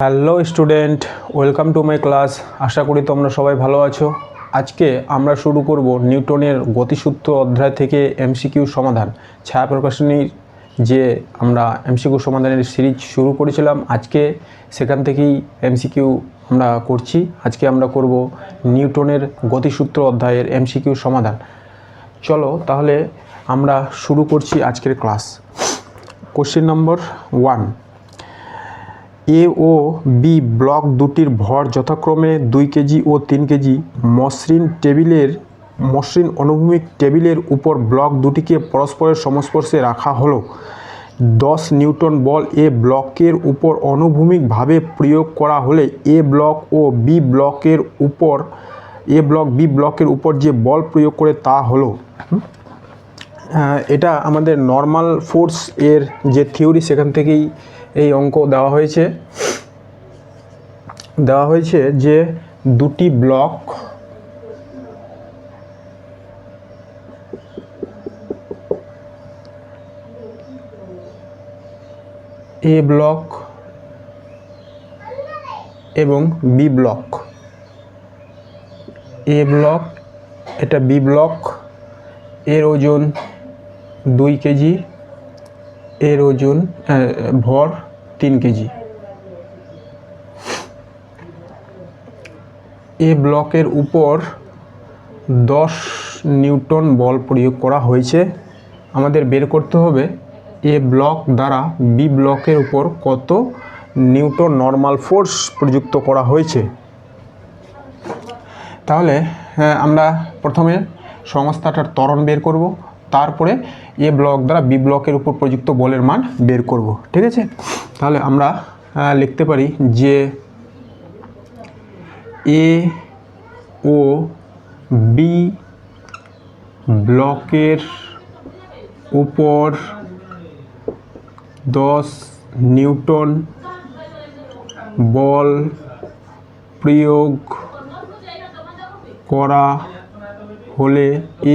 Hello student, welcome to my class. আশা করি তোমরা সবাই ভালো আছো। আজকে আমরা শুরু করব নিউটনের গতিসূত্র অধ্যায় থেকে এমসিকিউ সমাধান। ছায়া প্রকাশনীর যে আমরা এমসিকিউ সমাধানের সিরিজ শুরু করেছিলাম, আজকে সেখান থেকেই এমসিকিউ আমরা করছি। আজকে আমরা করব নিউটনের গতিসূত্র অধ্যায়ের এমসিকিউ সমাধান। চলো তাহলে আমরা শুরু করছি আজকের ক্লাস। কোশ্চেন নম্বর 1, এ ও বি ব্লক দুটির ভর যথাক্রমে 2 কেজি ও 3 কেজি মসৃণ অনুভূমিক টেবিলের উপর ব্লক দুটিকে পরস্পরের সংস্পর্শে রাখা হলো। 10 নিউটন বল এ ব্লকের উপর অনুভূমিকভাবে প্রয়োগ করা হলে এ ব্লক বি ব্লকের উপর যে বল প্রয়োগ করে তা হলো। এটা আমাদের নর্মাল ফোর্স এর যে থিওরি, সেখান থেকেই এই অঙ্ক দেওয়া হয়েছে যে দুটি ব্লক এ ব্লক এবং বি ব্লক, এটা বি ব্লক, এর ওজন 2 কেজি, এর ওজন ভর 3 কেজি। এ ব্লকের উপর 10 নিউটন বল প্রয়োগ করা হয়েছে। আমাদের বের করতে হবে এ ব্লক দ্বারা বি ব্লকের উপর কত নিউটন নর্মাল ফোর্স প্রযুক্ত করা হয়েছে। তাহলে আমরা প্রথমে সংস্থাটার ত্বরণ বের করব, তারপরে এ ব্লক দ্বারা বি ব্লকের উপর প্রযুক্ত বলের মান বের করব। ঠিক আছে, তাহলে আমরা লিখতে পারি যে এ ও বি ব্লকের উপর 10 নিউটন বল প্রয়োগ করা হলে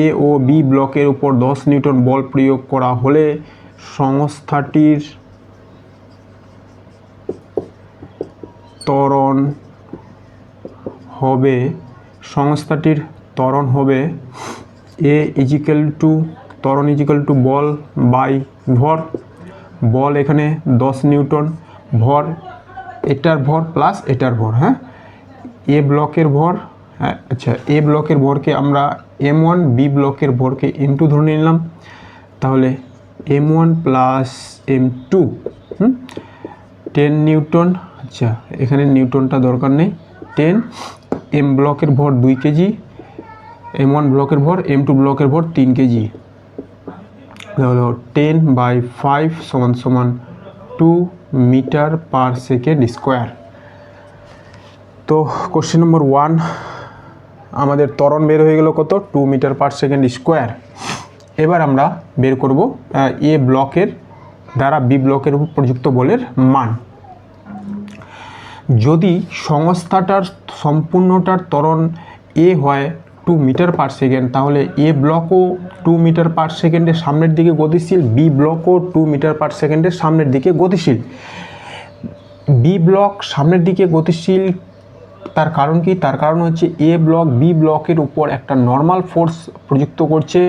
এ ও বি ব্লকের উপর 10 নিউটন বল প্রয়োগ করা হলে সংস্থাটির ত্বরণ হবে এ ত্বরণ ইজিক্যাল টু বল বাই ভর। বল এখানে 10 নিউটন, ভর এটার ভর প্লাস এটার ভর। এ ব্লকের ভর, এ ব্লকের ভরকে আমরা m1, বি ব্লকের ভরকে m2 ধরে নিলাম। তাহলে m1 প্লাস m2 10 নিউটন। এখানে নিউটনটা দরকার নেই। 10, এম ব্লকের ভর 2 কেজি, m1 ব্লকের ভর, m2 ব্লকের ভর 3 KG. 10/5 = 2 metre per second square. তো কোশ্চেন নম্বর 1 আমাদের ত্বরণ বের হয়ে গেল কত, 2 মিটার পার সেকেন্ড স্কোয়ার। এবার আমরা বের করব এ ব্লকের দ্বারা বি ব্লকের উপর প্রযুক্ত বলের মান। যদি সংস্থাটার সম্পূর্ণটার ত্বরণ এ হয় 2 মিটার পার সেকেন্ড, তাহলে এ ব্লকও 2 মিটার পার সেকেন্ডের সামনের দিকে গতিশীল, বি ব্লকও 2 মিটার পার সেকেন্ডের সামনের দিকে গতিশীল। বি ব্লক সামনের দিকে গতিশীল, তার কারণ কি? তার কারণ হচ্ছে এ ব্লক বি ব্লকের উপর একটা নর্মাল ফোর্স প্রযুক্ত করছে,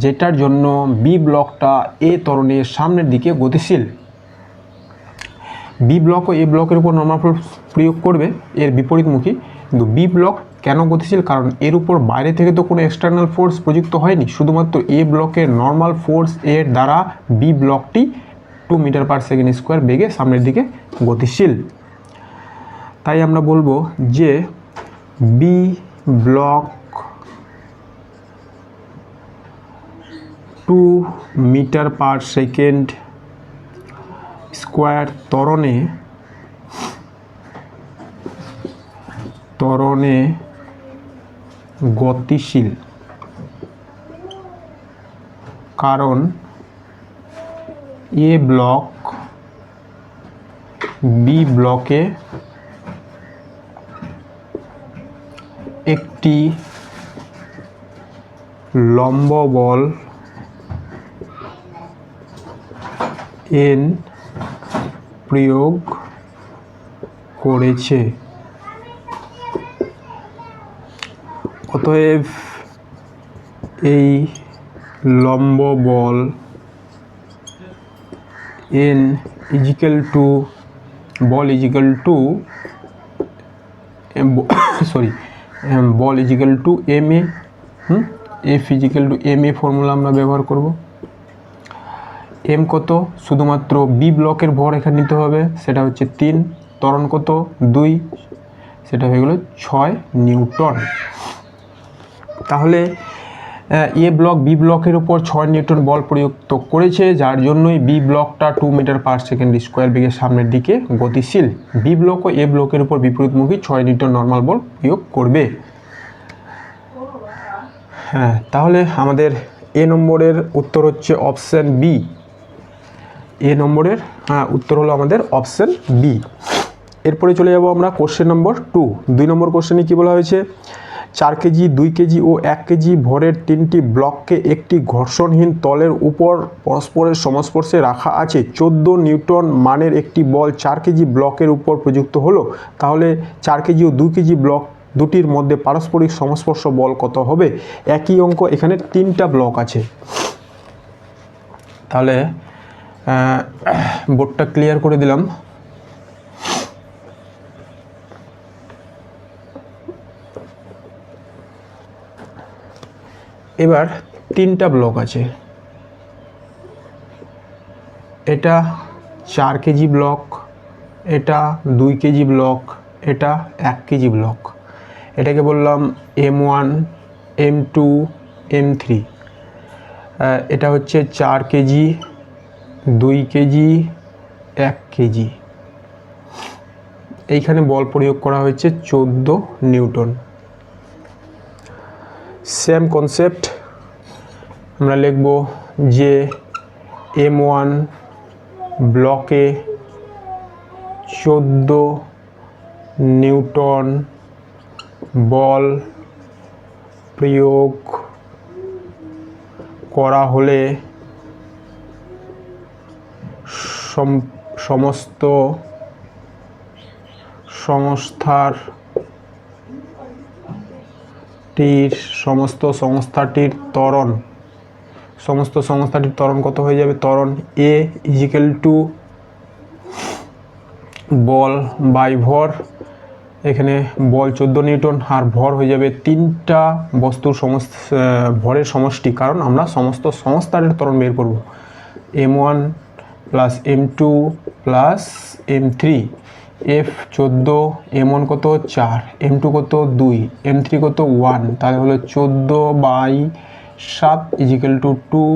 যেটার জন্য বি ব্লকটা এ ত্বরণের সামনের দিকে গতিশীল। বি ব্লকও এ ব্লকের উপর নর্মাল ফোর্স প্রয়োগ করবে এর বিপরীতমুখী, কিন্তু বি ব্লক কেন গতিশীল? কারণ এর উপর বাইরে থেকে তো কোনো এক্সটার্নাল ফোর্স প্রযুক্ত হয়নি, শুধুমাত্র এ ব্লকের নর্মাল ফোর্স এর দ্বারা বি ব্লকটি 2 মিটার পার সেকেন্ড স্কোয়ার বেগে সামনের দিকে গতিশীল। তাই আমরা বলবো যে B block 2 metre per second square ত্বরণে গতিশীল, কারণ এ ব্লক বি ব্লকে একটি লম্ব বল N প্রয়োগ করেছে। অতএব এই লম্ব বল N is equal two ball is equal two ball is equal to M A, F equal to M A formula আমরা ব্যবহার করব। এম কত, শুধুমাত্র বি ব্লকের ভর এখানে নিতে হবে, সেটা হচ্ছে 3, ত্বরণ কত 2, সেটা হয়ে গেল 6 নিউটন। তাহলে এ ব্লক বি ব্লকের উপর 6 নিউটন বল প্রযুক্ত করেছে, যার জন্যই বি ব্লকটা 2 মিটার পার সেকেন্ড স্কোয়ার বেগে সামনের দিকে গতিশীল। বি ব্লক ও এ ব্লকের উপর বিপরীতমুখী 6 নিউটন নর্মাল বল প্রয়োগ করবে। হ্যাঁ, তাহলে আমাদের এ নম্বরের উত্তর হচ্ছে অপশান বি। এ নম্বরের উত্তর হলো আমাদের অপশান বি। এরপরে চলে যাব আমরা কোশ্চেন নম্বর 2। 2 নম্বর কোশ্চেনে কী বলা হয়েছে, 4 কেজি, 2 কেজি ও 1 কেজি ভরের 3টি ব্লককে একটি ঘর্ষণহীন তলের উপর পরস্পরের সংস্পর্শে রাখা আছে। 14 নিউটন মানের একটি বল 4 কেজি ব্লকের উপর প্রযুক্ত হলো। তাহলে 4 কেজি ও 2 কেজি ব্লক দুটির মধ্যে পারস্পরিক সংস্পর্শ বল কত হবে? একই অঙ্ক, এখানে 3টা ব্লক আছে। তাহলে বোর্ডটা ক্লিয়ার করে দিলাম। এবার 3টা ব্লক আছে, এটা 4 কেজি ব্লক, এটা 2 কেজি ব্লক, এটা 1 কেজি ব্লক। এটাকে বললাম M1, M2, M3। এটা হচ্ছে 4 কেজি, 2 কেজি, 1 কেজি। এইখানে বল প্রয়োগ করা হয়েছে 14 নিউটন। সেম কনসেপ্ট আমরা লিখব যে M1 ব্লকে 14 নিউটন বল প্রয়োগ করা হলে সমস্ত সংস্থাটির ত্বরণ কত হয়ে যাবে? ত্বরণ এ ইজিক্যাল টু বল বাই ভর। এখানে বল 14 নিউটন আর ভর হয়ে যাবে 3টা বস্তুর ভরের সমষ্টি, কারণ আমরা সমস্ত সংস্থাটির ত্বরণ বের করব। M1 plus M2 plus M3। F 14, M1 কত 4, M2 কত 2, M3 কত 1, তাহলে হলো 14/7 equal to 2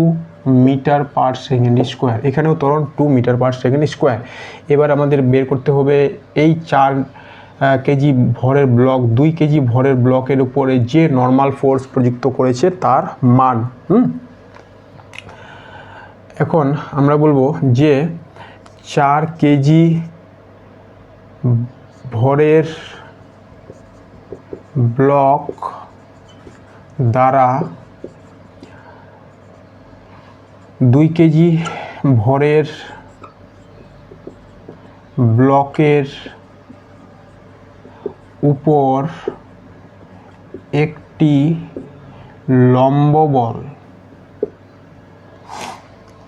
metre per second square. এখানেও ত্বরণ 2 মিটার পার সেকেন্ড স্কোয়ার। এবার আমাদের বের করতে হবে এই 4 কেজি ভরের ব্লক 2 কেজি ভরের ব্লকের উপরে যে নর্মাল ফোর্স প্রযুক্ত করেছে তার মান। এখন আমরা বলবো যে 4 কেজি ভরের ব্লক দ্বারা 2 কেজি ভরের ব্লকের উপর একটি লম্ব বল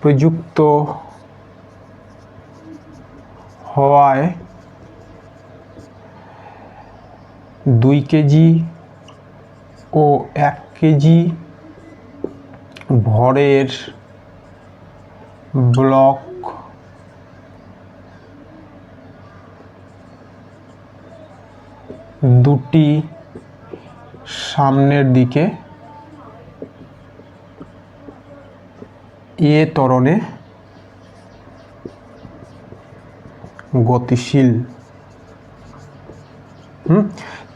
প্রযুক্ত হওয়ায় 2 কেজি ও 1 কেজি ভরের ব্লক দুটি সামনের দিকে এ ত্বরণে গতিশীল।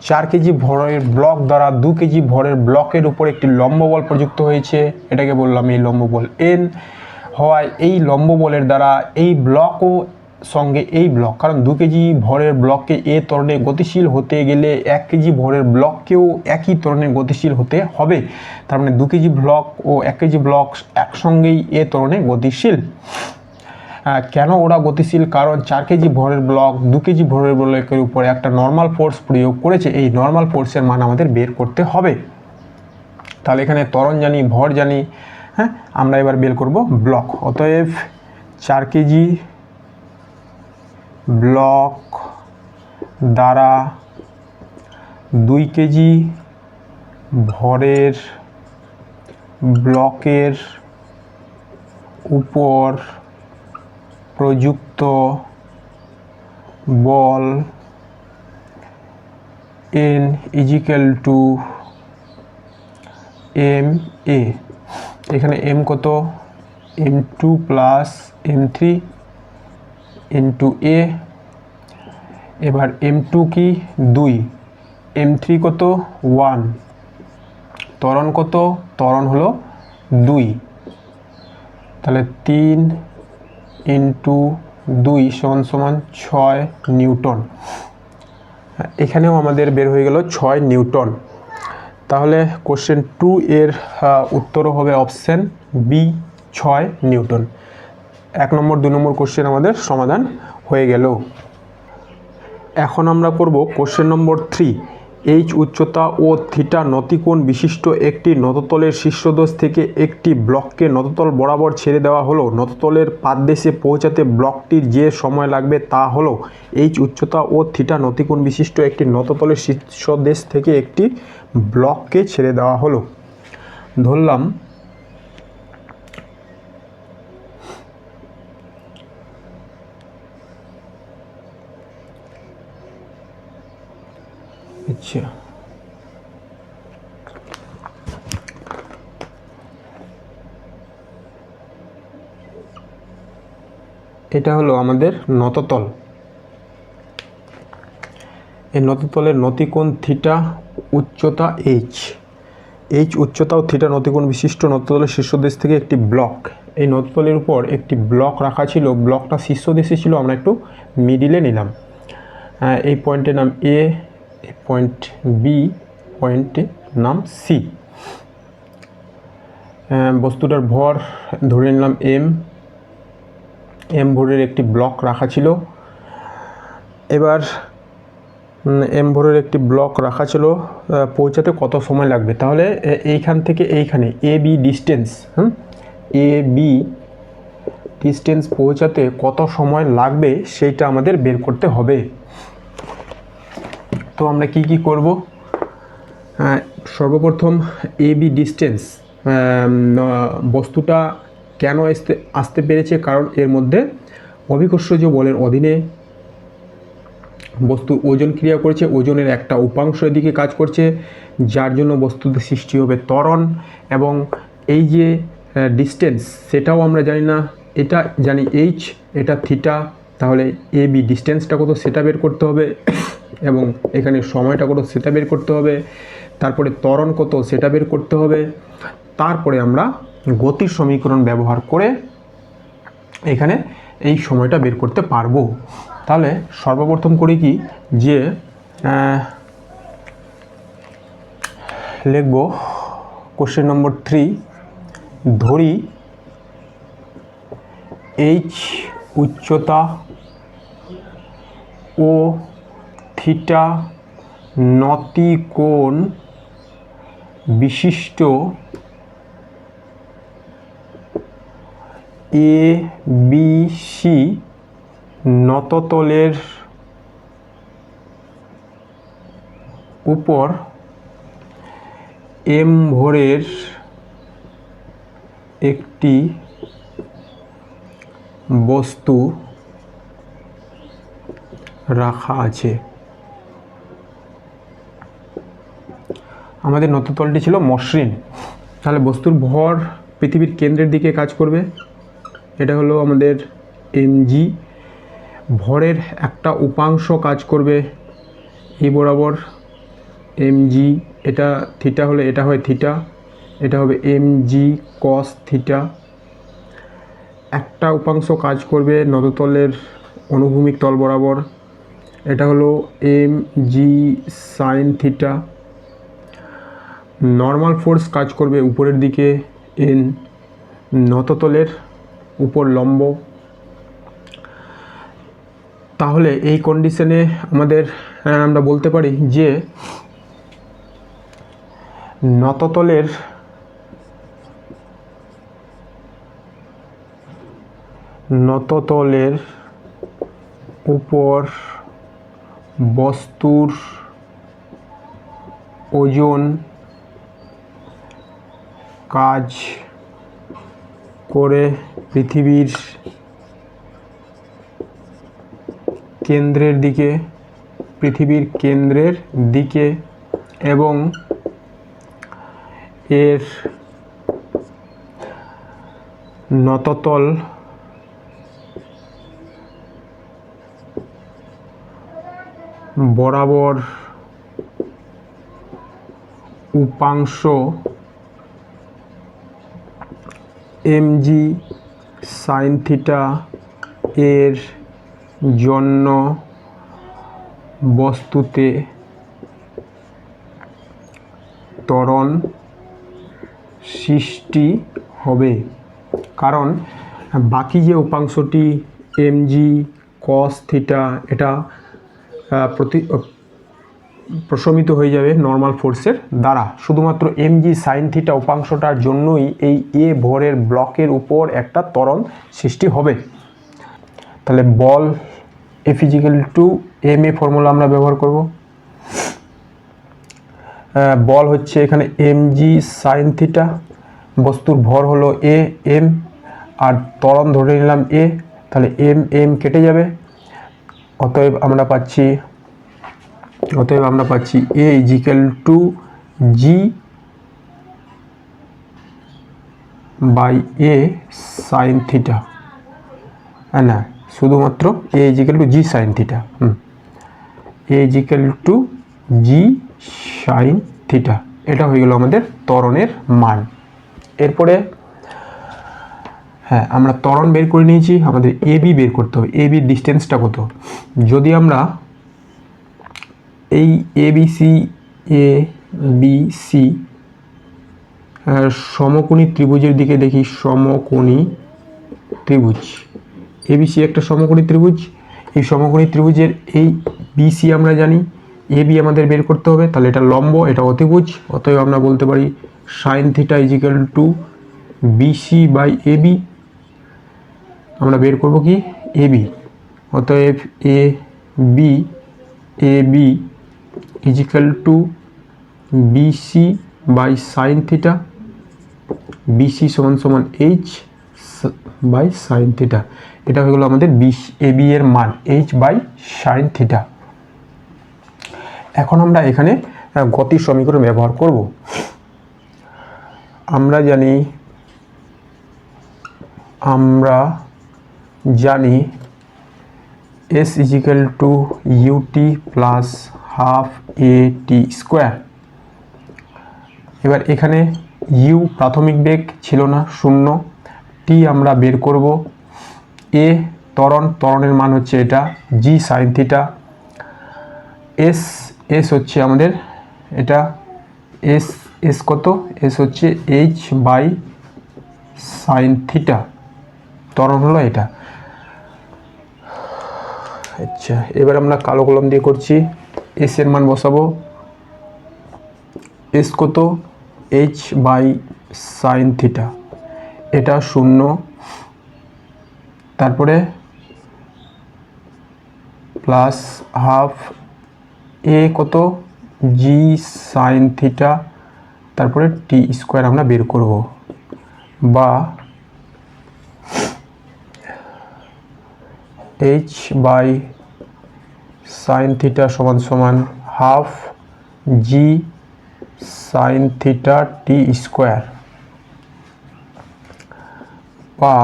4 কেজি ভরের ব্লক দ্বারা 2 কেজি ভরের ব্লকের উপর একটি লম্ব বল প্রযুক্ত হয়েছে, এটাকে বললাম এই লম্ব বল N হওয়ায় এই লম্ব বলের দ্বারা এই ব্লক ও সঙ্গে এই ব্লক, কারণ 2 কেজি ভরের ব্লককে এ ত্বরণে গতিশীল হতে গেলে 1 কেজি ভরের ব্লককেও একই ত্বরণে গতিশীল হতে হবে। তার মানে 2 কেজি ব্লক ও 1 কেজি ব্লক একসঙ্গেই এ ত্বরণে গতিশীল। কেন ওরা গতিশীল? কারণ 4 কেজি ভরের ব্লক 2 কেজি ভরের ব্লকের উপরে একটা নর্মাল ফোর্স প্রয়োগ করেছে। এই নর্মাল ফোর্সের মান আমাদের বের করতে হবে। তাহলে এখানে ত্বরণ জানি, ভর জানি, হ্যাঁ, আমরা এবার বের করব ব্লক। অতএব 4 কেজি ব্লক দ্বারা 2 কেজি ভরের ব্লকের উপর প্রযুক্ত বল N = ma। এখানে m কত? m2 + m3 * a। এবার m2 কি? 2, m3 কত? 1। ত্বরণ কত? ত্বরণ হলো 2। তাহলে 3 × 2 = 6 নিউটন। এখানেও আমাদের বের হয়ে গেল 6 নিউটন। তাহলে কোশ্চেন 2 এর উত্তরও হবে অপশান বি, 6 নিউটন। 1 নম্বর 2 নম্বর কোশ্চেন আমাদের সমাধান হয়ে গেল। এখন আমরা করব কোশ্চেন নম্বর 3। এইচ উচ্চতা ও থিটা নতিকোণ বিশিষ্ট একটি নততলের শীর্ষদেশ থেকে একটি ব্লককে নততল বরাবর ছেড়ে দেওয়া হলো। নততলের পাদদেশে পৌঁছাতে ব্লকটির যে সময় লাগবে তা হলো। এইচ উচ্চতা ও থিটা নতিকোণ বিশিষ্ট একটি নততলের শীর্ষদেশ থেকে একটি ব্লককে ছেড়ে দেওয়া হলো। ধরলাম আচ্ছা, এটা হলো আমাদের নততল। এই নততলের নতিকোণ থিটা, উচ্চতা এইচ। এইচ উচ্চতা ও থিটা নতিকোণ বিশিষ্ট নততলের শীর্ষদেশ থেকে একটি ব্লক। এই নততলের উপর একটি ব্লক রাখা ছিল। ব্লকটা শীর্ষদেশে ছিল, আমরা একটু মিডিলে নিলাম। এই পয়েন্টের নাম এ, এই পয়েন্ট বি, পয়েন্টের নাম সি। বস্তুটার ভর ধরে নিলাম এম ভরের একটি ব্লক রাখা ছিল। এবার এম ভরের একটি ব্লক রাখা ছিল, পৌঁছাতে কত সময় লাগবে? তাহলে এইখান থেকে এইখানে এ বি ডিস্টেন্স, পৌঁছাতে কত সময় লাগবে সেইটা আমাদের বের করতে হবে। তো আমরা কি করব? সর্বপ্রথম এ বি ডিস্টেন্স, বস্তুটা কেন আসতে পেরেছে? কারণ এর মধ্যে অভিকর্ষজ বলের অধীনে বস্তু ওজন ক্রিয়া করছে। ওজনের একটা উপাংশ এদিকে কাজ করছে, যার জন্য বস্তুতে সৃষ্টি হবে ত্বরণ। এবং এই যে ডিস্টেন্স, সেটাও আমরা জানি না। এটা জানি এইচ, এটা থিটা। তাহলে এ বি ডিস্টেন্সটা কত সেটা বের করতে হবে, এবং এখানে সময়টা কত সেটা বের করতে হবে। তারপরে ত্বরণ কত সেটা বের করতে হবে। তারপরে আমরা গতির সমীকরণ ব্যবহার করে এখানে এই সময়টা বের করতে পারবো। তাহলে সর্বপ্রথম করি কি, যে লিখব কোশ্চেন নম্বর 3। ধরি এইচ উচ্চতা ও থিটা নতিকোণ বিশিষ্ট এ বি সি নততলের উপর এম ভরের একটি বস্তু রাখা আছে। আমাদের নততলটি ছিল মসৃণ। তাহলে বস্তুর ভর পৃথিবীর কেন্দ্রের দিকে কাজ করবে। এটা হলো আমাদের mg। ভরের একটা উপাংশ কাজ করবে এই বরাবর mg। এটা থিটা হলে এটা হয় থিটা, এটা হবে mg cos থিটা। একটা উপাংশ কাজ করবে নততলের অনুভূমিক তল বরাবর, এটা হলো mg sin theta. Normal force কাজ করবে উপরের দিকে n, নততলের উপর লম্ব, তাহলে এই কন্ডিশনে আমাদের আমরা বলতে পারি যে নততলের উপর বস্তুর ওজন কাজ করে পৃথিবীর কেন্দ্রের দিকে এবং এর নততল বরাবর উপাংশ mg sin থিটা এর জন্য বস্তুতে ত্বরণ সৃষ্টি হবে। কারণ বাকি যে উপাংশটি mg cos থিটা এটা প্রশমিত হয়ে যাবে নর্মাল ফোর্সের দ্বারা। শুধুমাত্র mg sin থিটা উপাংশটার জন্যই এই এ ভরের ব্লকের উপর একটা ত্বরণ সৃষ্টি হবে। তাহলে বল F = ma ফর্মুলা আমরা ব্যবহার করব। বল হচ্ছে এখানে mg sin থিটা, বস্তুর ভর হলো a m, আর ত্বরণ ধরে নিলাম a, তাহলে m কেটে যাবে। অতএব আমরা পাচ্ছি a = g by a sin theta. না, শুধুমাত্র a = g sin theta. a = g sin theta, এটা হয়ে গেল আমাদের ত্বরণের মান। এরপরে আমরা ত্বরণ বের করে নিয়েছি, আমাদের ab বের করতে হবে। ab এর ডিস্টেন্সটা কত? যদি আমরা এই abc সমকোণী ত্রিভুজের দিকে দেখি, সমকোণী ত্রিভুজ abc একটা সমকোণী ত্রিভুজ। এই সমকোণী ত্রিভুজের এই bc আমরা জানি, ab আমাদের বের করতে হবে। তাহলে এটা লম্ব, এটা অতিভুজ। অতএব আমরা বলতে পারি sin theta = bc by ab। আমরা বের করব কি ab। অতএব ab = bc by sin theta, bc = h by sin theta. এটা হয়ে গেল আমাদের ab এর মান, h বাই sin থিটা। এখন আমরা এখানে গতির সমীকরণ ব্যবহার করব। আমরা জানি s = ut plus half at²। এবার এখানে u প্রাথমিক বেগ ছিল না, 0। t আমরা বের করব। a ত্বরণের মান হচ্ছে এটা g sin থিটা। s হচ্ছে আমাদের এটা s কত? s হচ্ছে h বাই sin থিটা, ত্বরণ হলো এটা। আচ্ছা, এবার আমরা কালো কলম দিয়ে করছি। s এর মান বসাবো। s কত? h বাই sin থিটা, এটা 0। তারপরে প্লাস হাফ a কত? g sin থিটা, তারপরে t² আমরা বের করব, বা h বাই sin থিটা সমান half g sin theta t², বা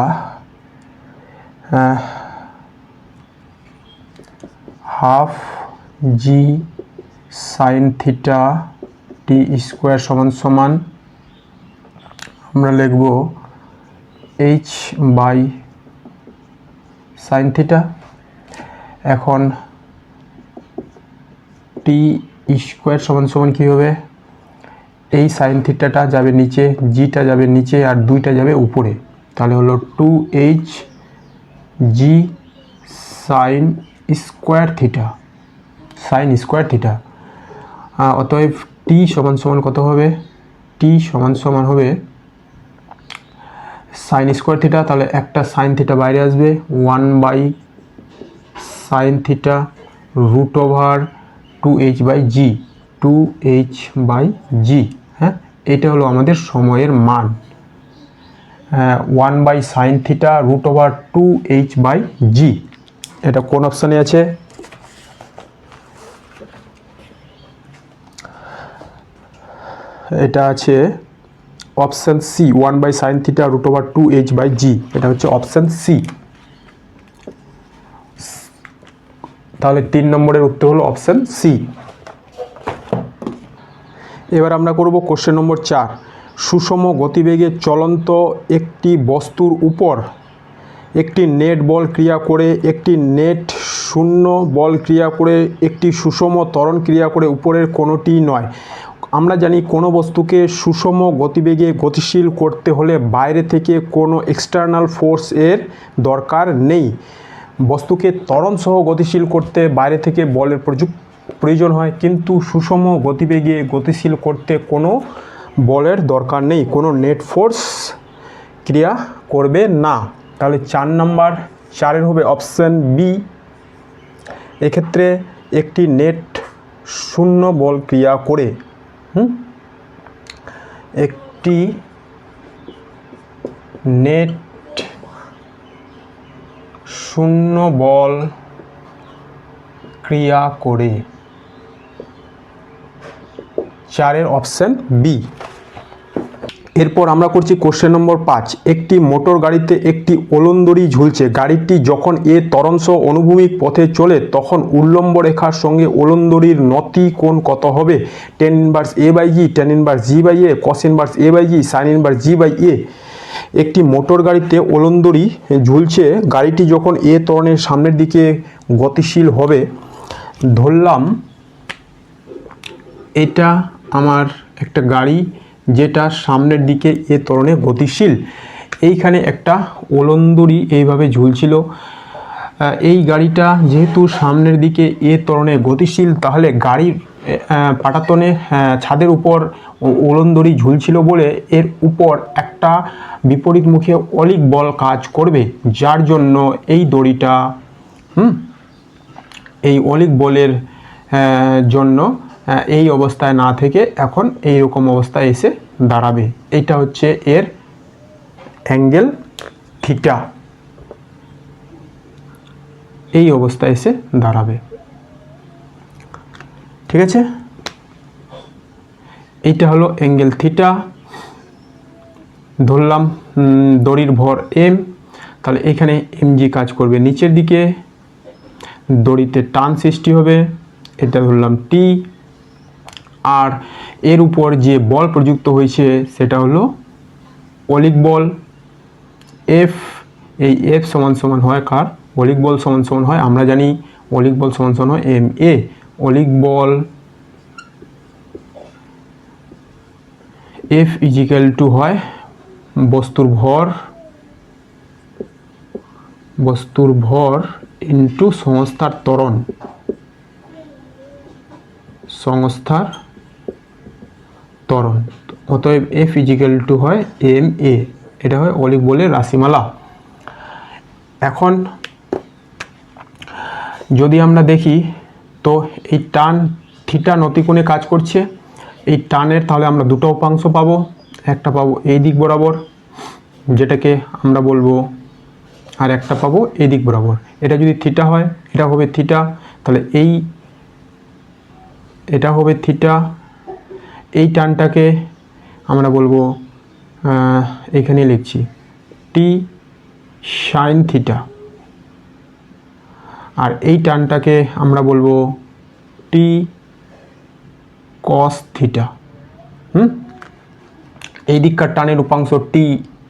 half g sin theta t² সমান আমরা লিখব h বাই sin থিটা। এখন t² সমান কি হবে? এই sin থিটাটা যাবে নিচে, gটা যাবে নিচে, আর 2টা যাবে উপরে। তাহলে হলো 2h g sin square theta, sine square theta. অতএব টি সমান সমান কত হবে? টি সমান সমান হবে সাইন স্কোয়ার থিটা, তাহলে একটা সাইন থিটা বাইরে আসবে, 1 sine theta root over 2h/g, 2h/g। হ্যাঁ, এটা হলো আমাদের সময়ের মান, 1 sine theta root over 2h/g। এটা কোন অপশানে আছে? এটা আছে option C, 1 sine theta root over 2h/g। এটা হচ্ছে অপশান সি। তাহলে 3 নম্বরের উত্তর হলো অপশান সি। এবার আমরা করব কোশ্চেন নম্বর 4। সুষম গতিবেগে চলন্ত একটি বস্তুর উপর একটি নেট বল ক্রিয়া করে, একটি নেট শূন্য বল ক্রিয়া করে, একটি সুষম ত্বরণ ক্রিয়া করে, উপরের কোনোটি নয়। আমরা জানি কোনো বস্তুকে সুষম গতিবেগে গতিশীল করতে হলে বাইরে থেকে কোনো এক্সটার্নাল ফোর্স এর দরকার নেই। বস্তুকে ত্বরণ সহ গতিশীল করতে বাইরে থেকে বলের প্রয়োজন হয়, কিন্তু সুষম গতিবেগে গতিশীল করতে কোনো বলের দরকার নেই, কোনো নেট ফোর্স ক্রিয়া করবে না। তাহলে 4 নাম্বার, 4-এর হবে অপশান বি। এক্ষেত্রে একটি নেট শূন্য বল ক্রিয়া করে, একটি নেট শূন্য বল ক্রিয়া করে, 4-এর অপশান বি। এরপর আমরা করছি কোশ্চেন নম্বর 5। একটি মোটর গাড়িতে একটি ওলন্দড়ি ঝুলছে। গাড়িটি যখন এ ত্বরণসহ অনুভূমিক পথে চলে তখন উল্লম্ব রেখার সঙ্গে ওলন্দড়ির নতি কোণ কত হবে? tan inverse a/g, tan inverse g/a, cos inverse a/g, sin inverse g/a। একটি মোটর গাড়িতে ওলন্দড়ি ঝুলছে। গাড়িটি যখন এ ত্বরণের সামনের দিকে গতিশীল হবে, ধরলাম এটা আমার একটা গাড়ি যেটা সামনের দিকে এ ত্বরণে গতিশীল। এইখানে একটা ওলন্দড়ি এইভাবে ঝুলছিল। এই গাড়িটা যেহেতু সামনের দিকে এ ত্বরণে গতিশীল, তাহলে গাড়ির পাটাতনে ছাদের উপর ওলন্দড়ি ঝুলছিল বলে এর উপর একটা বিপরীতমুখী অলিক বল কাজ করবে, যার জন্য এই দড়িটা এই অলিক বলের জন্য এই অবস্থায় না থেকে এখন এই রকম অবস্থায় এসে দাঁড়াবে। এইটা হচ্ছে এর অ্যাঙ্গেল থিটা, এই অবস্থায় এসে দাঁড়াবে। ঠিক আছে, এইটা হলো অ্যাঙ্গেল থিটা। ধরলাম দড়ির ভর এম, তাহলে এখানে mg কাজ করবে নিচের দিকে, দড়িতে টান সৃষ্টি হবে, এটা ধরলাম টি। আর এর উপর যে বল প্রযুক্ত হয়েছে সেটা হলো অলিক বল এফ। এই এফ সমান সমান হয় কার? অলিক বল সমান সমান হয়, আমরা জানি অলিক বল সমান সমান হয় এম এ। অলিক বল এফ ইজিক্যাল টু হয় বস্তুর ভর ইন্টু সংস্থার ত্বরণ, অতএব এফ ইজিক্যাল টু হয় এম এ। এটা হয় অলিক বলের রাশিমালা। এখন যদি আমরা দেখি তো এই টান থিটা নতিকোণে কাজ করছে। এই টানের তাহলে আমরা দুটো উপাংশ পাবো, একটা পাবো এই দিক বরাবর যেটাকে আমরা বলবো, আর একটা পাবো এই দিক বরাবর। এটা যদি থিটা হয় এটা হবে থিটা, তাহলে এটা হবে থিটা। এই টানটাকে আমরা বলবো, এখানে লিখছি টি সাইন থিটা, আর এই টানটাকে আমরা বলবো টি কস থিটা। এই দিককার টানের উপাংশ টি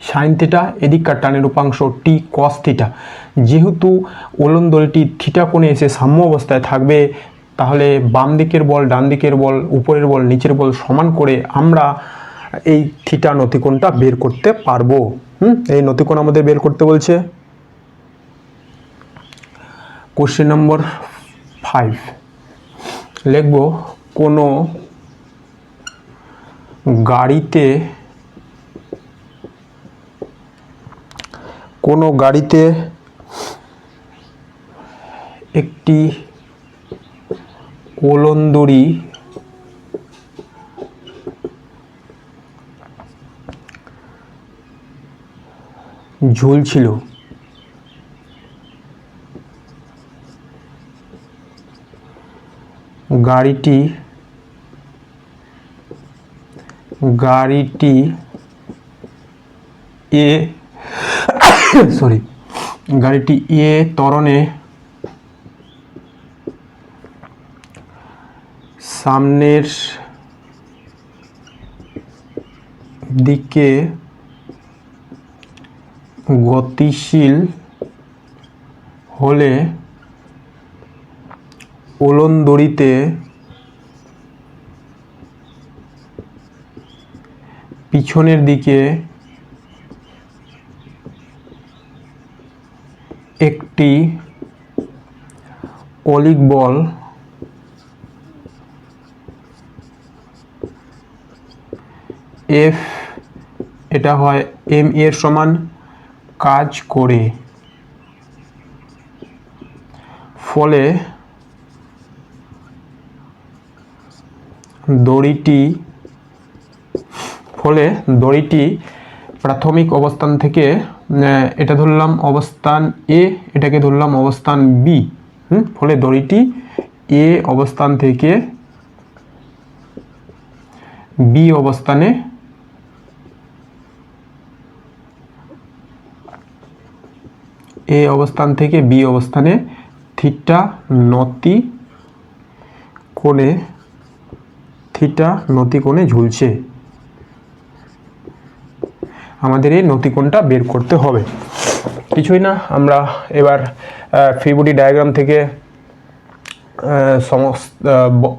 সাইন থিটা, এদিককার টানের উপাংশ টি কস থিটা। যেহেতু ওলন্দড়িটি থিটা কোণে এসে সাম্য অবস্থায় থাকবে, তাহলে বাম দিকের বল, ডান দিকের বল, উপরের বল, নিচের বল সমান করে আমরা এই থিটা নতিকোণটা বের করতে পারবো। এই নতিকোণ আমাদের বের করতে বলছে। কোশ্চেন নম্বর 5 লিখব কোনো গাড়িতে একটি ওলনদড়ি ঝুলছিল। গাড়িটি এ ত্বরণে সামনের দিকে গতিশীল হলে ওলনদড়িতে পিছনের দিকে একটি অলিক বল এফ, এটা হয় এম এর সমান কাজ করে, ফলে দড়িটি প্রাথমিক অবস্থান থেকে, এটা ধরলাম অবস্থান এ, এটাকে ধরলাম অবস্থান বি, ফলে দড়িটি এ অবস্থান থেকে বি অবস্থানে থিটা নতি কোণে ঝুলছে। আমাদের এই নতিকোণটা বের করতে হবে, কিছুই না। আমরা এবার ফ্রি বডি ডায়াগ্রাম থেকে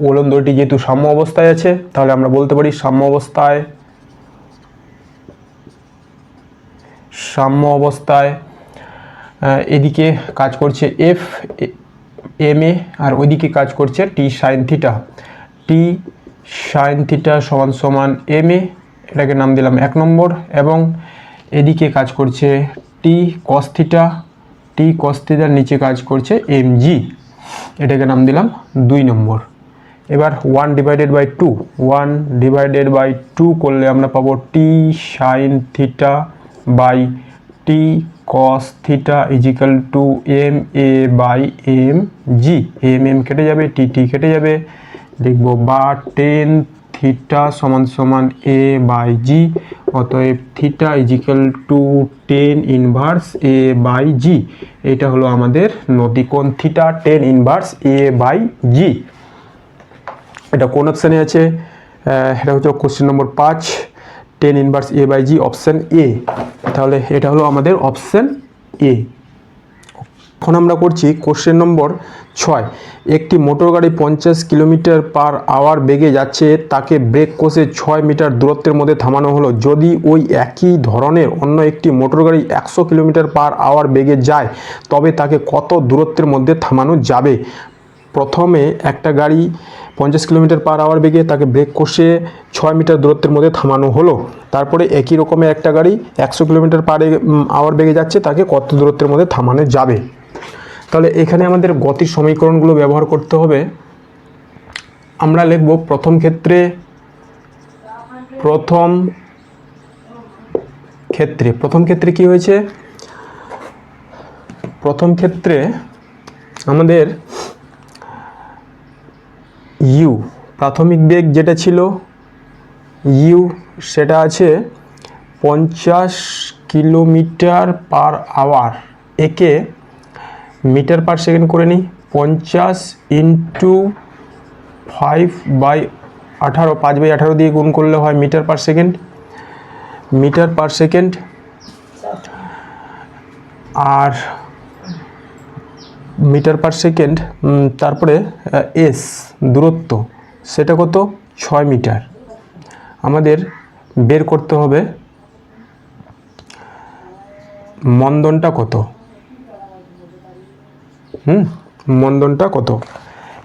ওলনদড়িটি যেহেতু সাম্য অবস্থায় আছে, তাহলে আমরা বলতে পারি সাম্য অবস্থায় এদিকে কাজ করছে এফ এম এ, আর ওইদিকে কাজ করছে টি সাইন থিটা সমান সমান এম এ, এটাকে নাম দিলাম 1 নম্বর, এবং এদিকে কাজ করছে টি কস থিটার নিচে কাজ করছে এম জি, এটাকে নাম দিলাম 2 নম্বর। এবার 1/2 করলে আমরা পাবো T sine theta by T cos theta equal to M A by M G. M কেটে যাবে, টি কেটে যাবে, লিখবো বা টেন থিটা সমান সমান এ বাই জি। অতএব theta equal to tan inverse A by G. এটা হলো আমাদের নতিকোণ theta, tan inverse A by G. এটা কোন অপশানে আছে? এটা হচ্ছে question number 5, tan inverse A by G, option A. তাহলে এটা হলো আমাদের অপশান এ। এখন আমরা করছি কোশ্চেন নম্বর 6। একটি মোটর গাড়ি 50 কিলোমিটার/আওয়ার বেগে যাচ্ছে, তাকে ব্রেক কষে 6 মিটার দূরত্বের মধ্যে থামানো হলো। যদি ওই একই ধরনের অন্য একটি মোটর গাড়ি 100 কিলোমিটার/আওয়ার বেগে যায়, তবে তাকে কত দূরত্বের মধ্যে থামানো যাবে? প্রথমে একটা গাড়ি 50 কিলোমিটার/আওয়ার বেগে, তাকে ব্রেক কষে 6 মিটার দূরত্বের মধ্যে থামানো হলো। তারপরে একই রকমের একটা গাড়ি 100 কিলোমিটার/আওয়ার বেগে যাচ্ছে, তাকে কত দূরত্বের মধ্যে থামানো যাবে? তাহলে এখানে আমাদের গতির সমীকরণগুলো ব্যবহার করতে হবে। আমরা লিখব প্রথম ক্ষেত্রে কি হয়েছে? প্রথম ক্ষেত্রে আমাদের ইউ, প্রাথমিক বেগ যেটা ছিল ইউ, সেটা আছে 50 কিলোমিটার/আওয়ার। একে মিটার পার সেকেন্ড করে নিই। 50 ইন্টু 5/18, 5/18 দিয়ে গুণ করলে হয় মিটার পার সেকেন্ড। আর মিটার পার সেকেন্ড, তারপরে এস দূরত্ব, সেটা কত? 6 মিটার। আমাদের বের করতে হবে মন্দনটা কত। মন্দনটা কত,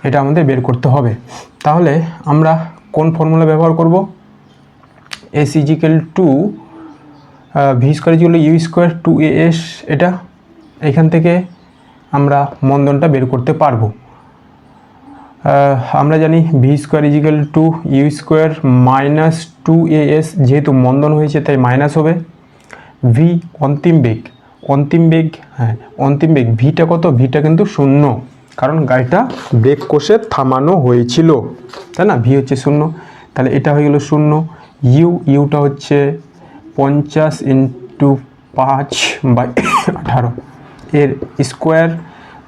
এটা আমাদের বের করতে হবে। তাহলে আমরা কোন ফর্মুলা ব্যবহার করব? S equal to V square equal U square two A S, এটা এখান থেকে আমরা মন্দনটা বের করতে পারবো। আমরা জানি V square equal to U square minus two A S, যেহেতু মন্দন হয়েছে তাই মাইনাস হবে। ভি অন্তিম বেগ, অন্তিম বেগ ভিটা কত? ভিটা কিন্তু 0, কারণ গাড়িটা ব্রেক কষে থামানো হয়েছিল, তাই না? ভি হচ্ছে 0, তাহলে এটা হয়ে গেল 0। ইউটা হচ্ছে 50 ইন্টু 5/18 এর স্কোয়ার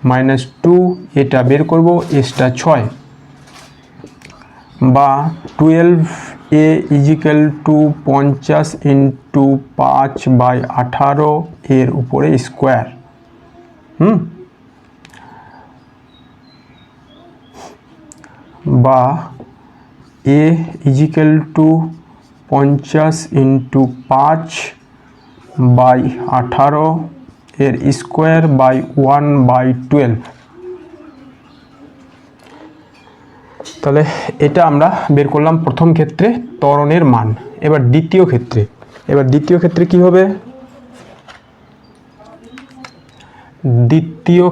মাইনাস 2, এটা বের করব, এসটা 6, বা 12a ইজিক্যাল টু 50 ইন্টু 5/18 এর উপরে স্কোয়ার। বা এ ইজিক্যাল টু 50 ইন্টু 5/18 এর স্কোয়ার বাই 1/12। তাহলে এটা আমরা বের করলাম প্রথম ক্ষেত্রে ত্বরণের মান। এবার দ্বিতীয় ক্ষেত্রে কি হবে? দ্বিতীয়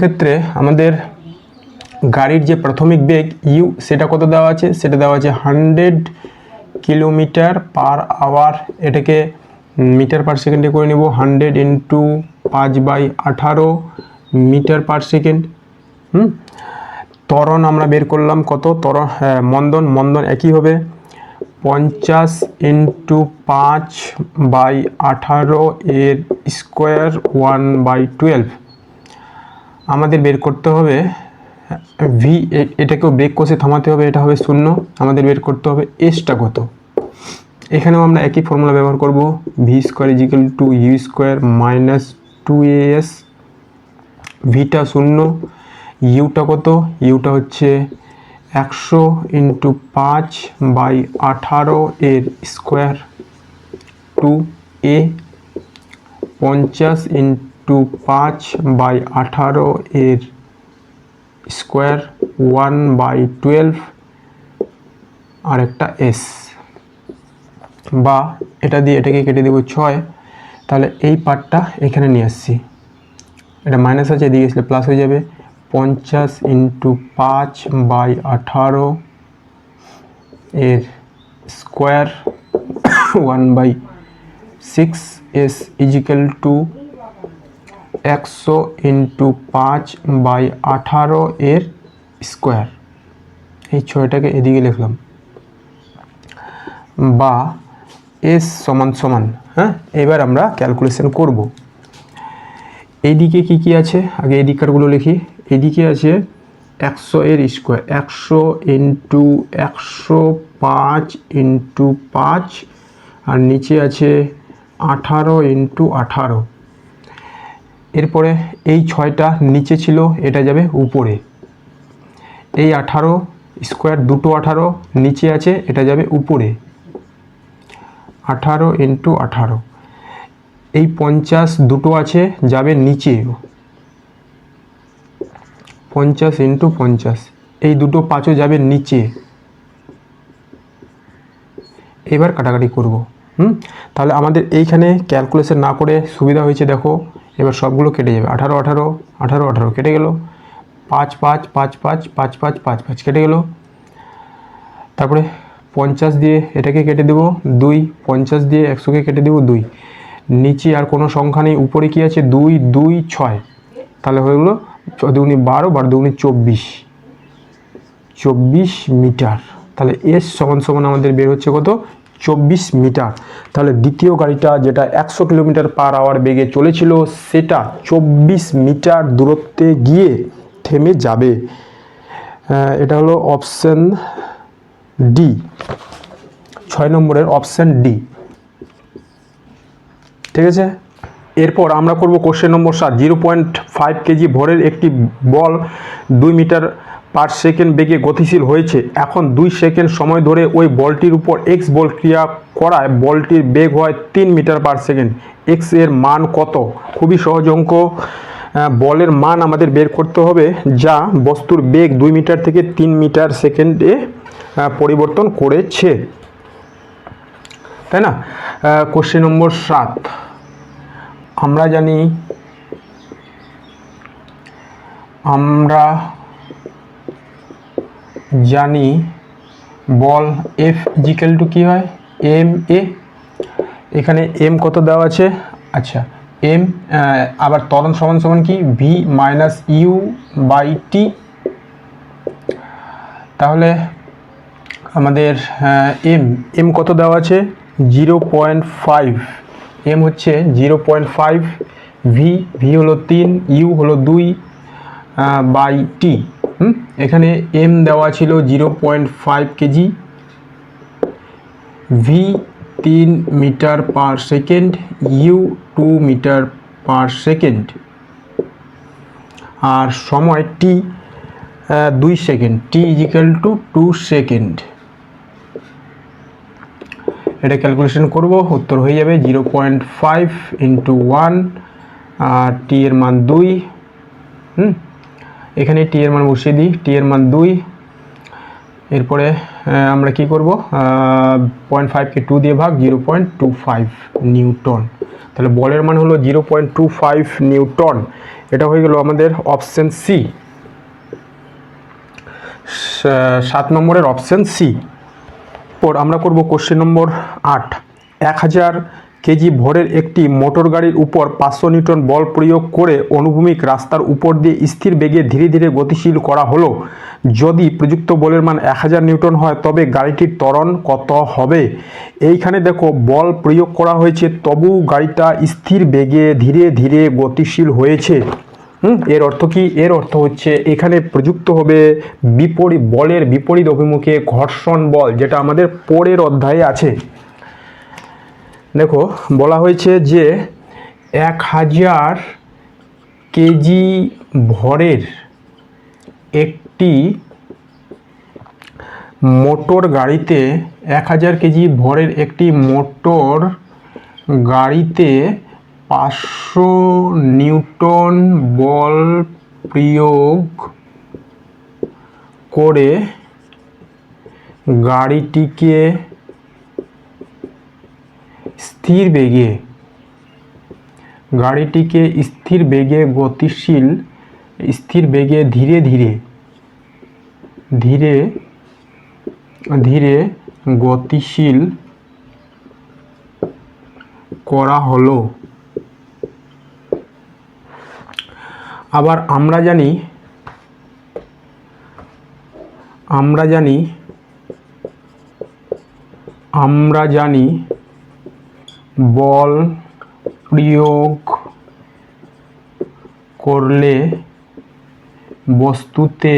ক্ষেত্রে আমাদের গাড়ির যে প্রাথমিক বেগ ইউ, সেটা কত দেওয়া আছে? সেটা দেওয়া আছে 100 কিলোমিটার পার আওয়ার। এটাকে মিটার পার সেকেন্ডে করে নেব, 100 ইন্টু 5/18 মিটার পার সেকেন্ড। ত্বরণ আমরা বের করলাম কত? মন্দন একই হবে, 50 ইন্টু 5/18 এর স্কোয়ার 1/12। আমাদের বের করতে হবে ভি, এটাকেও ব্রেক কষে থামাতে হবে, এটা হবে 0। আমাদের বের করতে হবে এসটা কত। এখানেও আমরা একই ফর্মুলা ব্যবহার করব, V square equal to U square minus 2as। ভিটা 0, ইউটা কত? ইউটা হচ্ছে 100 ইন্টু 5/18 এর স্কোয়ার 2a, 50 ইন্টু 5/18 এর স্কোয়ার 1/12 আর একটা এস। বা এটা দিয়ে এটাকে কেটে দেবো 6, তাহলে এই পার্টটা এখানে নিয়ে আসছি, এটা মাইনাস আছে, এদিকে আসলে প্লাস হয়ে যাবে। 50 ইন্টু 5/18 এর square 1/6 S equal to 100 into 5/18 এর স্কোয়ার। এই 6টাকে এদিকে লিখলাম। বা এস সমান সমান, এবার আমরা ক্যালকুলেশন করব। এইদিকে কি আছে? আগে এই দিককারগুলো লিখি। এদিকে আছে 100 এর স্কোয়ার, 100 ইন্টু 105 ইন্টু 5, আর নিচে আছে 18 ইন্টু 18। এরপরে এই 6টা নিচে ছিল, এটা যাবে উপরে। এই 18 স্কোয়ার, দুটো 18 নিচে আছে, এটা যাবে উপরে, 18 ইন্টু 18। এই 50 দুটো আছে, যাবে নিচে, 50 ইন্টু 50। এই দুটো 5ও যাবে নিচে। এবার কাটাকাটি করব। তাহলে আমাদের এইখানে ক্যালকুলেশন না করে সুবিধা হয়েছে, দেখো এবার সবগুলো কেটে যাবে। 18 18 18 18 কেটে গেল, 5 5 5 5 5 5 5 5 কেটে গেল। তারপরে 50 দিয়ে এটাকে কেটে দেবো 2, 50 দিয়ে 100কে কেটে দেবো 2। নিচে আর কোনো সংখ্যা নেই, উপরে কি আছে? 2 2 6, তাহলে হয়ে গেলো 4 2 12, 12 2 24 মিটার। তাহলে এস সমান সমান আমাদের বের হচ্ছে কত? 24 মিটার। তাহলে দ্বিতীয় গাড়িটা যেটা 100 কিলোমিটার পার আওয়ার বেগে চলেছিল, সেটা 24 মিটার দূরত্বে গিয়ে থেমে যাবে। এটা হলো অপশন ডি, 6 নম্বরের অপশন ডি। ঠিক আছে, এরপর আমরা করব কোশ্চেন নম্বর 7। 0.5 কেজি ভরের একটি বল 2 মিটার পার সেকেন্ড বেগে গতিশীল হয়েছে। এখন 2 সেকেন্ড সময় ধরে ওই বলটির উপর এক্স বল ক্রিয়া করায় বলটির বেগ হয় 3 মিটার পার সেকেন্ড। এক্স এর মান কত? খুবই সহজ অঙ্ক। বলের মান আমাদের বের করতে হবে, যা বস্তুর বেগ 2 মিটার থেকে 3 মিটার সেকেন্ডে পরিবর্তন করেছে, তাই না? Question number 7। আমরা জানি বল এফ ইজিক্যাল টু কী হয়? M A. এখানে এম কত দেওয়া আছে? আচ্ছা, এম আবার ত্বরণ সমান সমান কি? ভি মাইনাস ইউ বাই টি। তাহলে আমাদের এম কত দেওয়া আছে? 0.5। এম হচ্ছে 0.5, ভি হলো 3, ইউ হলো 2 বাই টি। এখানে এম দেওয়া ছিল 0.5 KG, V 3 metre per second, U 2 metre per second, আর সময় T 2 second, T equal to 2 second. এটা ক্যালকুলেশন করব, উত্তর হয়ে যাবে 0.5 ইন্টু 1 আর টি এর মান 2। এখানে টি এর মান বসিয়ে দিই, টি এর মান 2। এরপরে আমরা কি করব? 0.5কে 2 দিয়ে ভাগ, 0.25 নিউটন। তাহলে বলের মান হলো 0.25 নিউটন। এটা হয়ে গেল আমাদের অপশন সি, 7 নম্বরের অপশন সি। পর আমরা করব কোশ্চেন নম্বর 8। 1000 কেজি ভরের একটি মোটর গাড়ির উপর 500 নিউটন বল প্রয়োগ করে অনুভূমিক রাস্তার উপর দিয়ে স্থির বেগে ধীরে ধীরে গতিশীল করা হলো। যদি প্রযুক্ত বলের মান 1000 নিউটন হয় তবে গাড়িটির ত্বরণ কত হবে? এইখানে দেখো বল প্রয়োগ করা হয়েছে, তবু গাড়িটা স্থির বেগে ধীরে ধীরে গতিশীল হয়েছে। এর অর্থ কি? এর অর্থ হচ্ছে এখানে প্রযুক্ত হবে বলের বিপরীত অভিমুখে ঘর্ষণ বল, যেটা আমাদের পরের অধ্যায়ে আছে। দেখো বলা হয়েছে যে 1000 কেজি ভরের একটি মোটর গাড়িতে 1000 কেজি ভরের একটি মোটর গাড়িতে 500 নিউটন বল প্রয়োগ করে গাড়িটিকে স্থির বেগে ধীরে ধীরে গতিশীল করা হলো। আবার আমরা জানি বল প্রয়োগ করলে বস্তুতে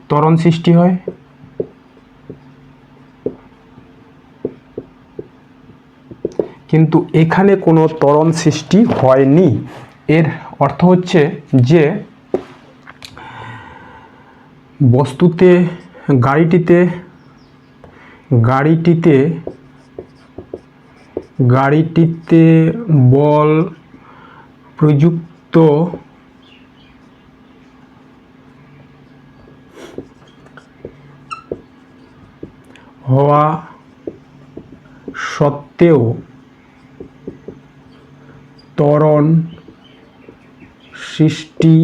ত্বরণ সৃষ্টি হয়। কিন্তু এখানে কোনো ত্বরণ সৃষ্টি হয়নি। এর অর্থ হচ্ছে যে বস্তুতে গাড়িটিতে বল প্রযুক্ত হওয়া সত্ত্বেও ত্বরণ সৃষ্টি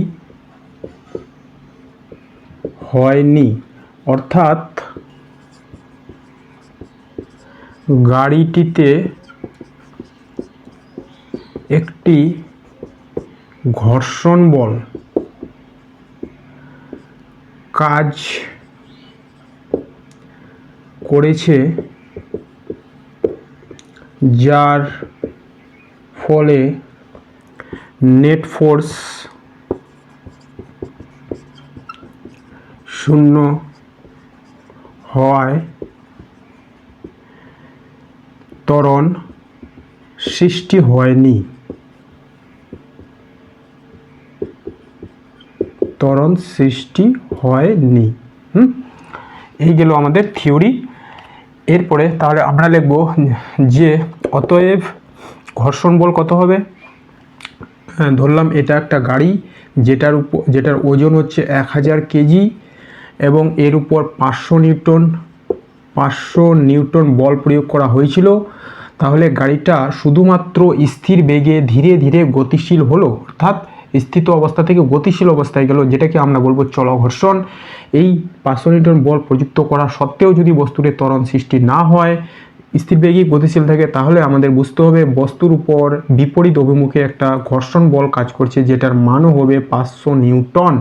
হয়নি। অর্থাৎ গাড়িটিতে একটি ঘর্ষণ বল কাজ করেছে, যার ফলে নেট ফোর্স 0 হওয়ায় ত্বরণ সৃষ্টি হয়নি। ত্বরণ সৃষ্টি হয়নি। এই গেল আমাদের থিওরি। এরপরে তাহলে আমরা লিখব যে অতএব ঘর্ষণ বল কত হবে। ধরলাম এটা একটা গাড়ি যেটার ওজন হচ্ছে 1000 কেজি এবং এর উপর 500 নিউটন বল প্রয়োগ করা হয়েছিল। তাহলে গাড়িটা শুধুমাত্র স্থির বেগে ধীরে ধীরে গতিশীল হলো, অর্থাৎ স্থিত অবস্থা থেকে গতিশীল অবস্থায় গেল, যেটাকে আমরা বলবো চলঘর্ষণ। এই 500 নিউটন বল প্রযুক্ত করা সত্ত্বেও যদি বস্তুটির ত্বরণ সৃষ্টি না হয়, স্থির বেগে গতিশীল থাকে, তাহলে আমাদের বুঝতে হবে বস্তুর উপর বিপরীত অভিমুখে একটা ঘর্ষণ বল কাজ করছে, যেটার মানও হবে 500 নিউটন।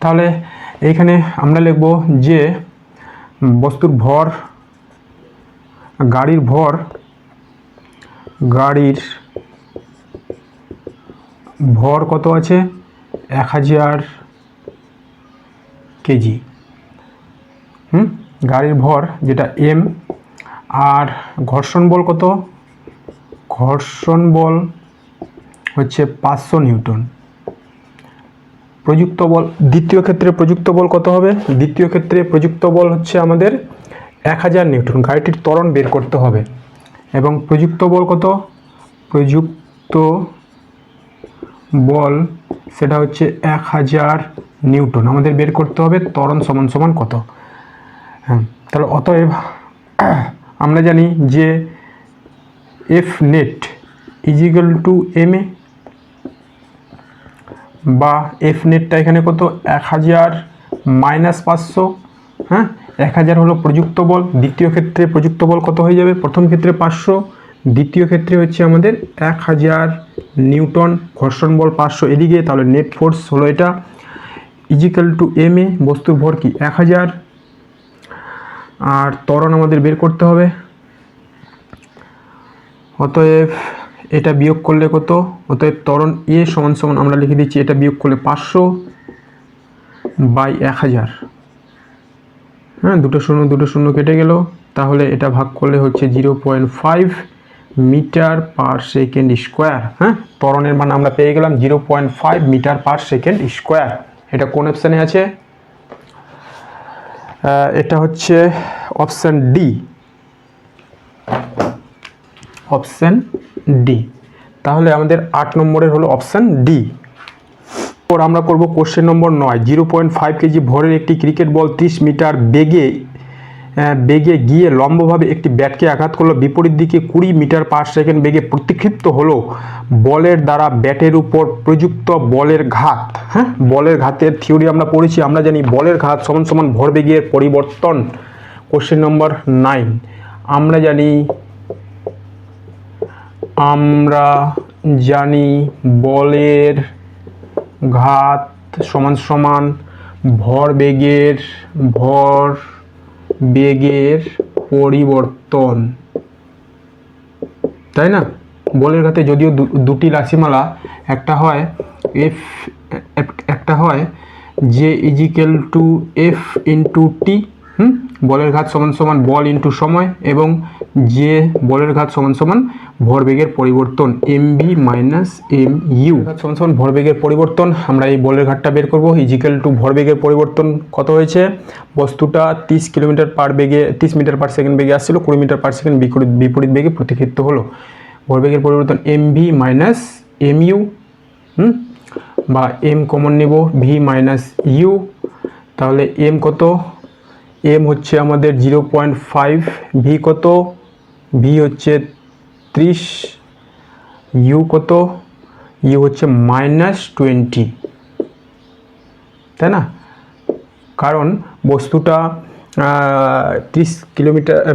তাহলে এইখানে আমরা লিখব যে বস্তুর ভর, গাড়ির ভর কত আছে 1000 কেজি। গাড়ির ভর যেটা এম, আর ঘর্ষণ বল কত, ঘর্ষণ বল হচ্ছে 500 নিউটন। প্রযুক্ত বল দ্বিতীয় ক্ষেত্রে প্রযুক্ত বল কত হবে, দ্বিতীয় ক্ষেত্রে প্রযুক্ত বল হচ্ছে আমাদের 1000 নিউটন। গাড়িটির ত্বরণ বের করতে হবে এবং প্রযুক্ত বল কত, প্রযুক্ত বল সেটা হচ্ছে 1000 নিউটন আমাদের বের করতে হবে। ত্বরণ সমান সমান কত। তাহলে অতএব আমরা জানি যে F net equal to M A, বা এফ নেটটা এখানে কত 1000 মাইনাস 500। 1000 হলো প্রযুক্ত বল। দ্বিতীয় ক্ষেত্রে প্রযুক্ত বল কত হয়ে যাবে, প্রথম ক্ষেত্রে 500, দ্বিতীয় ক্ষেত্রে হচ্ছে আমাদের 1000 নিউটন, ঘর্ষণ বল 500 এদিকে, তাহলে নেট ফোর্স হলো এটা ইজিক্যাল টু এম এ। বস্তুর ভর কি 1000, আর ত্বরণ আমাদের বের করতে হবে। অতএব এটা বিয়োগ করলে কত, অতএব ত্বরণ এ সমান সমান আমরা লিখে দিচ্ছি, এটা বিয়োগ করলে 500 বাই 1000। দুটো শূন্য কেটে গেল, তাহলে এটা ভাগ করলে হচ্ছে 0.5 মিটার পার সেকেন্ড স্কোয়ার। ত্বরণের মান আমরা পেয়ে গেলাম 0.5 মিটার পার সেকেন্ড স্কোয়ার। এটা কোন অপশানে আছে, এটা হচ্ছে অপশান ডি, অপশান ডি। তাহলে আমাদের 8 নম্বরের হলো অপশান ডি। এরপর আমরা করব কোশ্চেন নম্বর 9। 0.5 কেজি ভরের একটি ক্রিকেট বল 30 মিটার বেগে গিয়ে লম্বভাবে একটি ব্যাটকে আঘাত করলো, বিপরীত দিকে 20 মিটার পার সেকেন্ড বেগে প্রতিক্ষিপ্ত হলো। বলের দ্বারা ব্যাটের উপর প্রযুক্ত বলের ঘাত। বলের ঘাতের থিওরি আমরা পড়েছি, আমরা জানি বলের ঘাত সমান সমান ভরবেগের পরিবর্তন। কোশ্চেন নম্বর 9 আমরা জানি বলের ঘাত সমান সমান ভরবেগের পরিবর্তন, তাই না। বলের ঘাতে যদিও দুটি রাশিমালা, একটা হয় এফ, একটা হয় J equal to F into T. বলের ঘাত সমান সমান বল ইন্টু সময়, এবং যে বলের ঘাত সমান সমান ভরবেগের পরিবর্তন M V minus M U. সমান সমান ভরবেগের পরিবর্তন। আমরা এই বলের ঘাতটা বের করব। ইজিক্যাল টু ভরবেগের পরিবর্তন কত হয়েছে, বস্তুটা 30 মিটার পার সেকেন্ড বেগে আসছিল, 20 মিটার পার সেকেন্ড বিপরীত বেগে প্রতিক্ষিপ্ত হলো। ভরবেগের পরিবর্তন M V minus M U, বা এম কমন নেব, ভি মাইনাস ইউ। তাহলে এম কত, এম হচ্ছে আমাদের 0.5, ভি কত, ভি হচ্ছে 30, ইউ কত, ইউ হচ্ছে -20, তাই না। কারণ বস্তুটা 30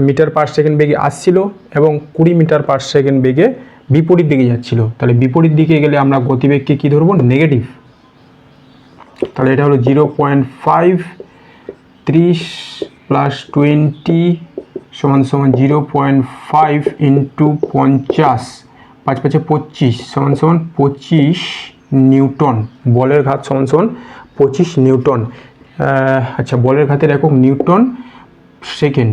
মিটার পার সেকেন্ড বেগে আসছিল এবং 20 মিটার পার সেকেন্ড বেগে বিপরীত দিকে যাচ্ছিল। তাহলে বিপরীত দিকে গেলে আমরা গতিবেগকে কী ধরবো, নেগেটিভ। তাহলে এটা হলো 0.5, 30 প্লাস 20 সমান সমান 0.5 ইন্টু 50, 5 5 25 সমান সমান 25 নিউটন। বলের ঘাত সমান সমান 25 নিউটন। আচ্ছা, বলের ঘাতের একক newton second.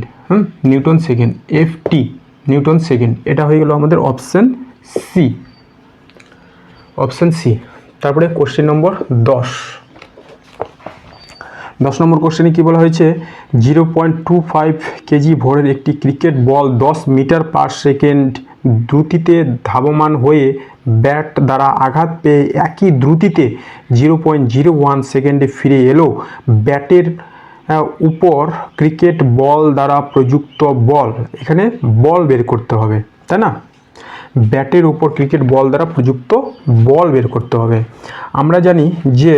Newton second, F T newton second. এটা হয়ে গেল আমাদের অপশান সি, অপশান সি। তারপরে কোশ্চেন নম্বর 10 নম্বর কোশ্চেনে কী বলা হয়েছে, 0.25 কেজি ভরের একটি cricket ball 10 metre per second দ্রুতিতে ধাবমান হয়ে ব্যাট দ্বারা আঘাত পেয়ে একই দ্রুতিতে 0.01 সেকেন্ডে ফিরে এলো। ব্যাটের উপর ক্রিকেট বল দ্বারা প্রযুক্ত বল, এখানে বল বের করতে হবে, তাই না? ব্যাটের উপর ক্রিকেট বল দ্বারা প্রযুক্ত বল বের করতে হবে। আমরা জানি যে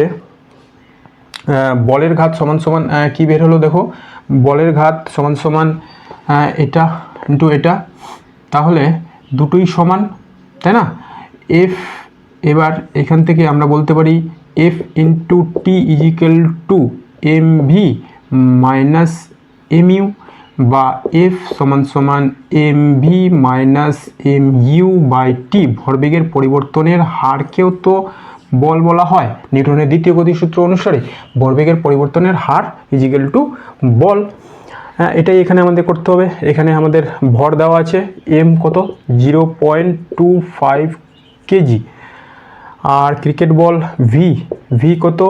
বলের ঘাত সমান সমান কী বের হলো, দেখো বলের ঘাত সমান সমান এটা ইন্টু এটা, তাহলে দুটোই সমান, তাই না? এফ, এবার এখান থেকে আমরা বলতে পারি F into T equal to M V minus M U, বা এফ সমান সমান M V minus M U by T. ভরবেগের পরিবর্তনের হারকেও তো বল বলা হয় নিউটনের দ্বিতীয় গতিসূত্র অনুসারে। ভরবেগের পরিবর্তনের হার ইজিক্যাল টু বল, এটাই এখানে আমাদের করতে হবে। এখানে আমাদের ভর দেওয়া আছে, এম কত 0.25 কেজি, আর ক্রিকেট বল ভি কত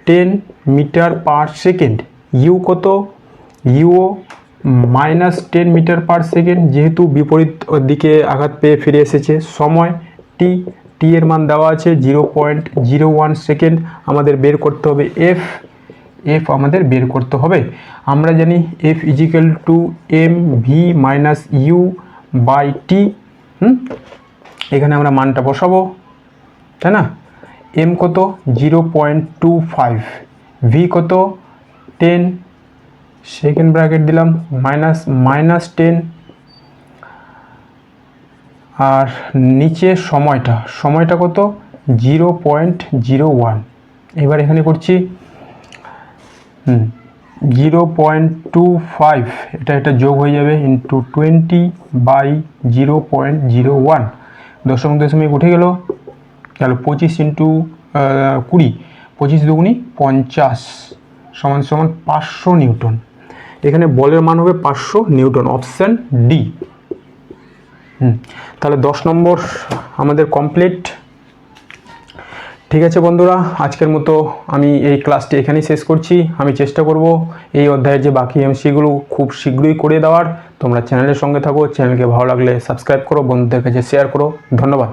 10 মিটার পার সেকেন্ড, ইউ কত ইউও -10 মিটার পার সেকেন্ড, যেহেতু বিপরীত দিকে আঘাত পেয়ে ফিরে এসেছে। সময় টি এর মান দেওয়া আছে 0.01 সেকেন্ড, আমাদের বের করতে হবে এফ আমাদের বের করতে হবে। আমরা জানি F equal to M V minus U by T. এখানে আমরা মানটা বসাবো, তাই না? এম কত 0.25, ভি কত 10, সেকেন্ড ব্র্যাকেট দিলাম -10, আর নিচে সময়টা কত 0.01। এবার এখানে করছি 0.25, এটা যোগ হয়ে যাবে ইন্টু 20/0.01, দশমিক উঠে গেল, তাহলে 25 ইন্টু 20, 25 দুগুণি 50 সমান 500 নিউটন। এখানে বলের মান হবে 500 নিউটন, অপশান ডি। তাহলে 10 নম্বর আমাদের কমপ্লিট। ঠিক আছে বন্ধুরা, আজকের মতো আমি এই ক্লাসটি এখানেই শেষ করছি। আমি চেষ্টা করব এই অধ্যায়ের যে বাকি এমসিগুলো খুব শীঘ্রই করে দেওয়ার। তোমরা চ্যানেলের সঙ্গে থাকো, চ্যানেলকে ভালো লাগলে সাবস্ক্রাইব করো, বন্ধুদের কাছে শেয়ার করো। ধন্যবাদ।